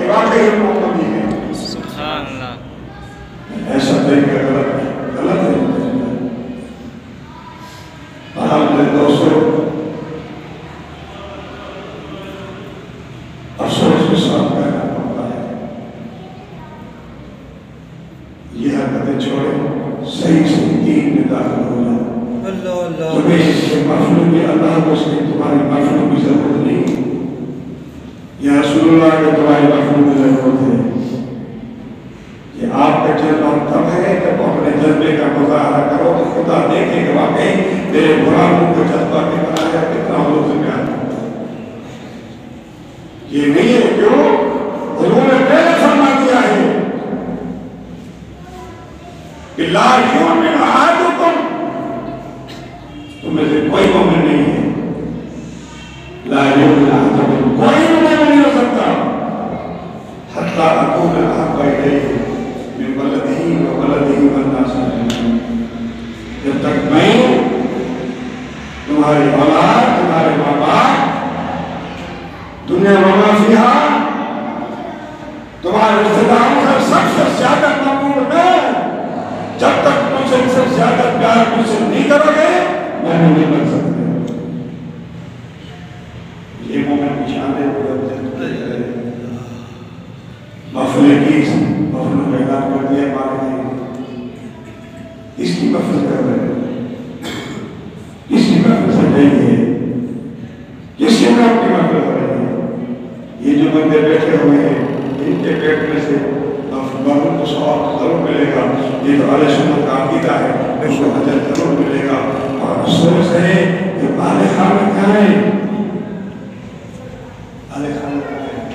کہ واقعی محمدی ہے. سبحان اللہ. ایسا طریقہ غلط ہے. بہرحال میرے دوستوں، افسوس کے ساتھ کہنا پڑتا ہے یہ حرکتیں چھوڑے، صحیح دین میں داخل ہو جائے. تمہیں اس کے محفلوں کی اللہ کو اس کی تمہاری محفلوں کی ضرورت نہیں. یا رسول اللہ کے تمہاری محفلوں کی ضرورت ہے. کہ آپ کا جذبہ تب ہے جب اپنے جذبے کا مظاہرہ کرو تو خدا دیکھے کہ واقعی میرے غلاموں کا جذبہ کتنا ہے، کتنا حضور سے پیار کرتا ہے. یہ نہیں ہے کیوں حضور نے پہلے فرما دیا ہے کہ لا یؤمن احدکم، تم میں سے کوئی مومن نہیں ہے. لا یؤمن احدکم، کوئی مومن نہیں ہو سکتا حتی اکون احب الیہ من ولدہ وولدہ والناس اجمعین، جب تک میں تمہاری اولاد، تمہارے ماں باپ، دنیا وما فیہا، تمہارے رشتہ داروں سے سب سے زیادہ مقبول میں، جب تک مجھ سے زیادہ پیار مجھ سے نہیں کرو گے میں نہیں بن سکتے. یہ مومن کی شان ہے. محفل کی محفل کا اعلان کر دیا مالک اس کی محفل کر رہے ہیں، اس کی محفل سے نہیں ہے، کس کے نام کی محفل کر رہے ہیں. یہ جو بندے بیٹھے ہوئے ہیں ان کے پیٹ میں سے محفل کو ثواب ضرور ملے گا. یہ تو اہل سنت کا عقیدہ ہے، اس کو اجر ضرور ملے گا. اور افسوس ہے کہ اہل خانہ کہاں ہے، اہل خانہ کہاں ہے.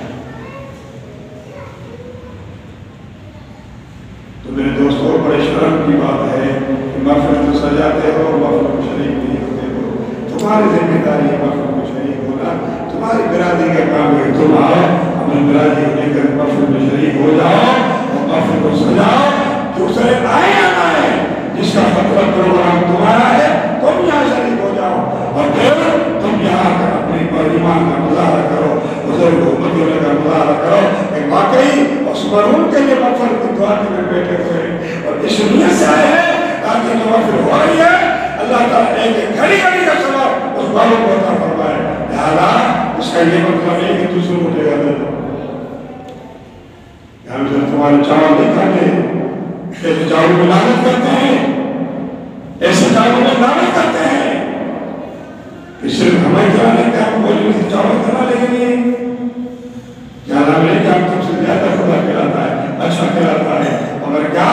تو میرے دوستوں، بڑے شرم کی بات ہے کہ محفل کو سجاتے ہو اور محفل کو شریک نہیں ہوتے ہو. تمہاری ذمہ داری ہے محفل کو شریک ہونا، تمہاری برادری کا کام ہے. تم آؤ اپنی برادری کو لے کر محفل میں شریک ہو جاؤ اور محفل کو سجاؤ. دوسرے آئے یا نہ آئے، جس کا مطلب پروگرام تمہارا ہے تم یہاں شریک ہو جاؤ اور پھر تم یہاں کر اپنے ایمان کا مظاہرہ کرو، بزرگ حکومت ہونے کا مظاہرہ کرو کہ واقعی اس مرحوم کے لیے محفل کی دعا میں بیٹھے ہوئے اور اس نیت سے آئے ہیں تاکہ جو محفل ہو رہی ہے اللہ تعالیٰ ایک گھڑی گھڑی کا ثواب اس والوں کو عطا فرمائے. لہٰذا اس کا یہ مطلب ہے کہ دوسروں کو جگہ دے دو. ہم جو تمہارے چاول نہیں کھاتے، ایسے چاول میں لعنت کرتے ہیں، ایسے چاول میں لعنت کرتے ہیں کہ صرف ہمیں کھلانے کا ہم بولے سے چاول کھلا لیں گے. کیا نام ہے کہ ہم سب سے زیادہ خدا کھلاتا ہے، اچھا کھلاتا ہے. مگر کیا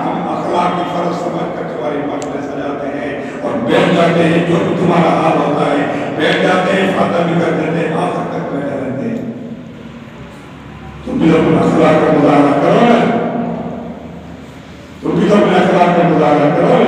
ہم اخلاق کی فرض سمجھ کر تمہاری محفلیں سجاتے ہیں اور بیٹھ جاتے ہیں. جو بھی تمہارا حال ہوتا ہے بیٹھ جاتے ہیں، فاتح بھی کر دیتے ہیں، آخر تک بیٹھے رہتے ہیں. تم بھی اپنے اخلاق کا مظاہرہ کرو نا، تم بھی اپنے اخلاق کا مظاہرہ کرو.